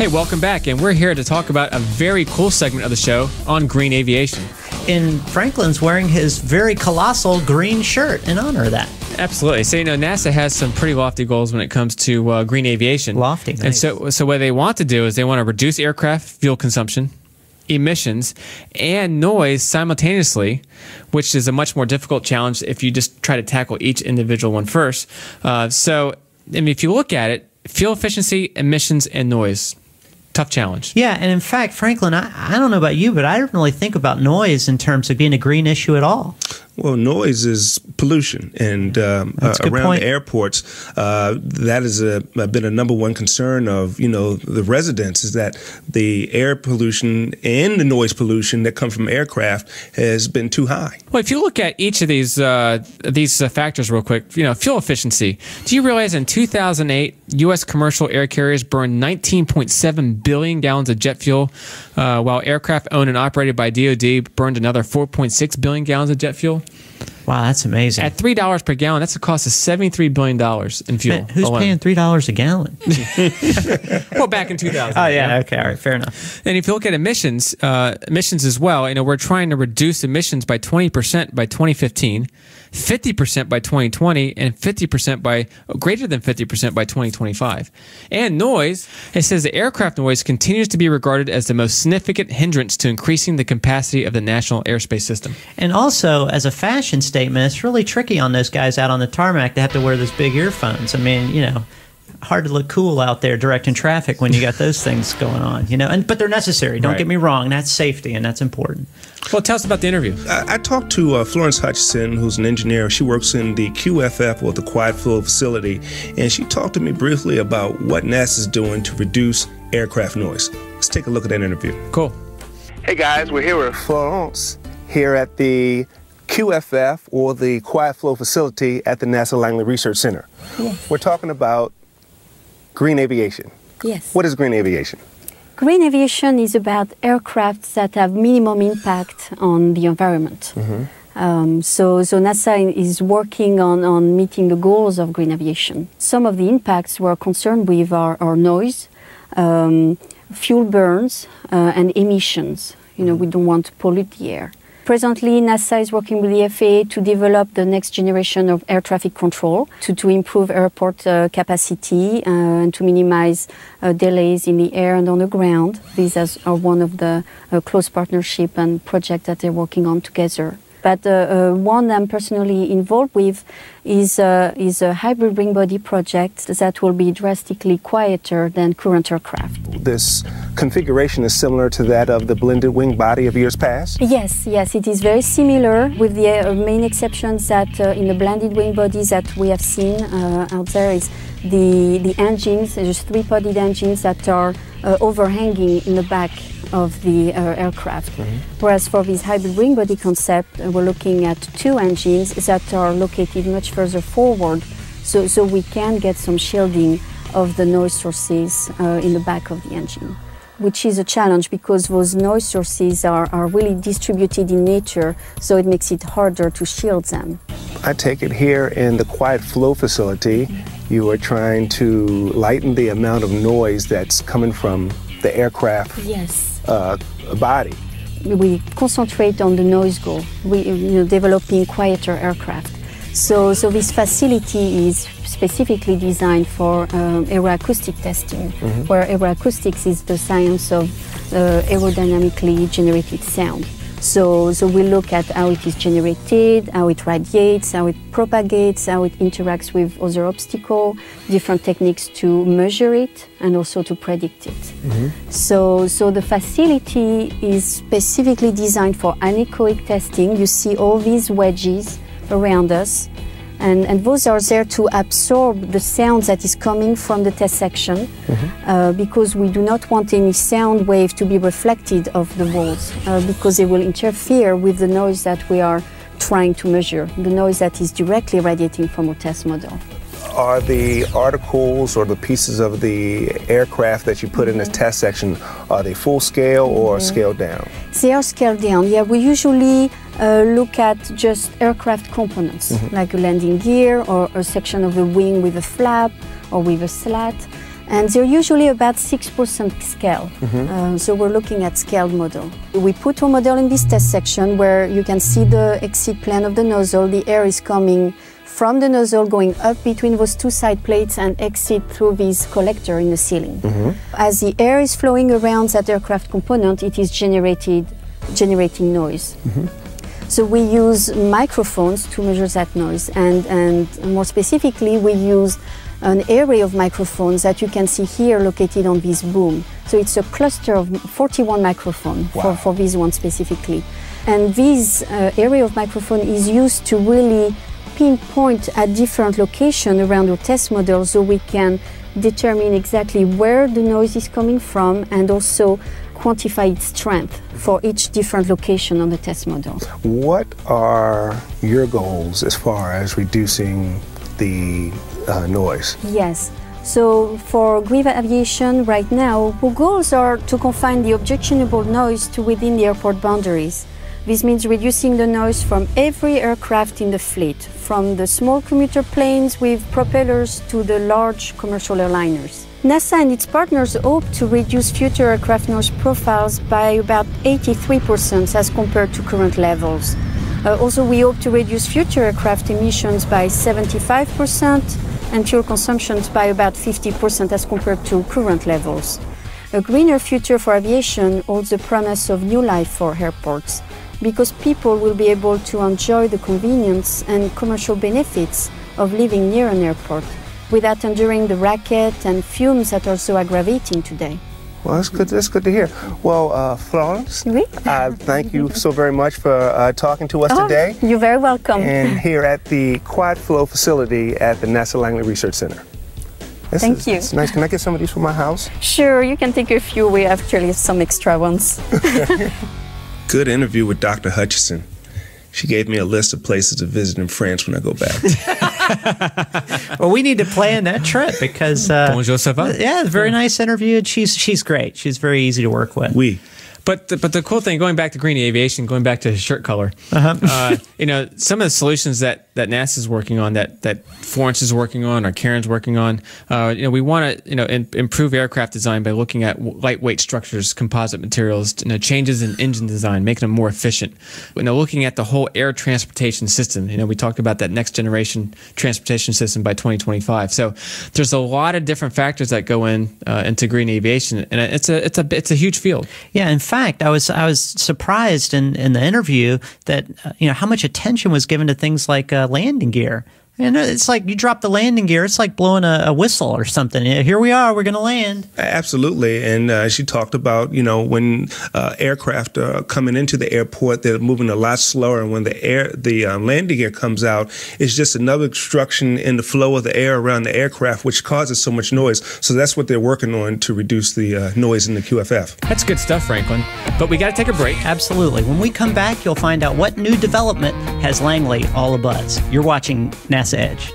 Hey, welcome back, and we're here to talk about a very cool segment of the show on green aviation. And Franklin's wearing his very colossal green shirt in honor of that. Absolutely. So, NASA has some pretty lofty goals when it comes to green aviation. Lofty, nice. And so what they want to do is they want to reduce aircraft fuel consumption, emissions, and noise simultaneously, which is a much more difficult challenge if you just try to tackle each individual one first. If you look at it, fuel efficiency, emissions, and noise. Tough challenge. Yeah, and in fact, Franklin, I don't know about you, but I don't really think about noise in terms of being a green issue at all. Well, noise is pollution, and around the airports, that has been a number one concern of the residents, is that the air pollution and the noise pollution that come from aircraft has been too high. Well, if you look at each of these factors real quick, fuel efficiency. Do you realize in 2008, U.S. commercial air carriers burned 19.7 billion gallons of jet fuel, while aircraft owned and operated by DoD burned another 4.6 billion gallons of jet fuel? Wow, that's amazing. At $3 per gallon, that's a cost of $73 billion in fuel. Man, who's paying $3 a gallon? Well, back in 2000. Oh, yeah, okay, all right, fair enough. And if you look at emissions as well, we're trying to reduce emissions by 20% by 2015, 50% by 2020, and 50% by greater than 50% by 2025. And noise, it says the aircraft noise continues to be regarded as the most significant hindrance to increasing the capacity of the national airspace system. And also, as a fashion statement, it's really tricky on those guys out on the tarmac to have to wear those big earphones. I mean, hard to look cool out there directing traffic when you got those things going on, but they're necessary. Don't get me wrong. That's safety, and that's important. Well, tell us about the interview. I talked to Florence Hutchison, who's an engineer. She works in the QFF, or the Quiet Flow Facility, and she talked to me briefly about what NASA is doing to reduce aircraft noise. Let's take a look at that interview. Cool. Hey guys, we're here with Florence here at the QFF, or the Quiet Flow Facility at the NASA Langley Research Center. Yes. We're talking about green aviation. Yes. What is green aviation? Green aviation is about aircraft that have minimum impact on the environment. Mm-hmm. So NASA is working on meeting the goals of green aviation. Some of the impacts we're concerned with are noise, fuel burns, and emissions. We don't want to pollute the air. Presently, NASA is working with the FAA to develop the next generation of air traffic control to improve airport capacity and to minimize delays in the air and on the ground. These are one of the close partnership and projects that they're working on together. But one I'm personally involved with is a hybrid wing body project that will be drastically quieter than current aircraft. This configuration is similar to that of the blended wing body of years past? Yes, it is very similar, with the main exceptions that in the blended wing bodies that we have seen out there is the engines, just three-bodied engines that are overhanging in the back of the aircraft. Mm-hmm. Whereas for this hybrid wing body concept, we're looking at two engines that are located much further forward, so we can get some shielding of the noise sources in the back of the engine, which is a challenge because those noise sources are really distributed in nature, so it makes it harder to shield them. I take it here in the Quiet Flow Facility, you are trying to lighten the amount of noise that's coming from the aircraft body. We concentrate on the noise goal, developing quieter aircraft. So this facility is specifically designed for aeroacoustic testing, mm-hmm. where aeroacoustics is the science of aerodynamically generated sound. So we look at how it is generated, how it radiates, how it propagates, how it interacts with other obstacles, different techniques to measure it and also to predict it. Mm-hmm. So the facility is specifically designed for anechoic testing. You see all these wedges around us, and those are there to absorb the sound that is coming from the test section, mm-hmm. Because we do not want any sound wave to be reflected off the walls, because they will interfere with the noise that we are trying to measure, the noise that is directly radiating from our test model. Are the articles or the pieces of the aircraft that you put in this test section, are they full scale or scaled down? They are scaled down, yeah. We usually look at just aircraft components, like a landing gear or a section of the wing with a flap or with a slat. And they're usually about 6% scale. So we're looking at scaled model. We put our model in this test section where you can see the exit plane of the nozzle. The air is coming from the nozzle, going up between those two side plates and exit through this collector in the ceiling. As the air is flowing around that aircraft component, it is generating noise. So we use microphones to measure that noise, and more specifically, we use an array of microphones that you can see here located on this boom. So it's a cluster of 41 microphones for this one specifically. And this array of microphone is used to really pinpoint at different locations around your test model so we can determine exactly where the noise is coming from and also quantify its strength for each different location on the test model. What are your goals as far as reducing the noise? Yes. So for Griva Aviation right now, our goals are to confine the objectionable noise to within the airport boundaries. This means reducing the noise from every aircraft in the fleet, from the small commuter planes with propellers to the large commercial airliners. NASA and its partners hope to reduce future aircraft noise profiles by about 83% as compared to current levels. Also, we hope to reduce future aircraft emissions by 75% and fuel consumptions by about 50% as compared to current levels. A greener future for aviation holds the promise of new life for airports, because people will be able to enjoy the convenience and commercial benefits of living near an airport without enduring the racket and fumes that are so aggravating today. Well, that's good. That's good to hear. Well, Florence, Oui. Thank you so very much for talking to us today. You're very welcome. And here at the Quad Flow facility at the NASA Langley Research Center. Thank you. It's nice. Can I get some of these for my house? Sure, you can take a few. We actually have some extra ones. Good interview with Dr. Hutchison. She gave me a list of places to visit in France when I go back. Well, we need to plan that trip because Bonjour, ça va? yeah, very nice interview. And she's great. She's very easy to work with. Oui. But the cool thing, going back to green aviation, going back to his shirt color, you know, some of the solutions that NASA is working on, that Florence is working on, or Karen's working on, you know, we want to improve aircraft design by looking at lightweight structures, composite materials, changes in engine design, making them more efficient. You know, looking at the whole air transportation system. You know, we talked about that next generation transportation system by 2025. So there's a lot of different factors that go into green aviation, and it's a huge field. Yeah, in fact, I was surprised in the interview that how much attention was given to things like landing gear. And it's like you drop the landing gear, it's like blowing a whistle or something. Here we are, we're going to land. Absolutely. And she talked about, when aircraft are coming into the airport, they're moving a lot slower. And when the landing gear comes out, it's just another obstruction in the flow of the air around the aircraft, which causes so much noise. So that's what they're working on to reduce the noise in the QFF. That's good stuff, Franklin. But we got to take a break. Absolutely. When we come back, you'll find out what new development has Langley all abuzz. You're watching NASA Edge.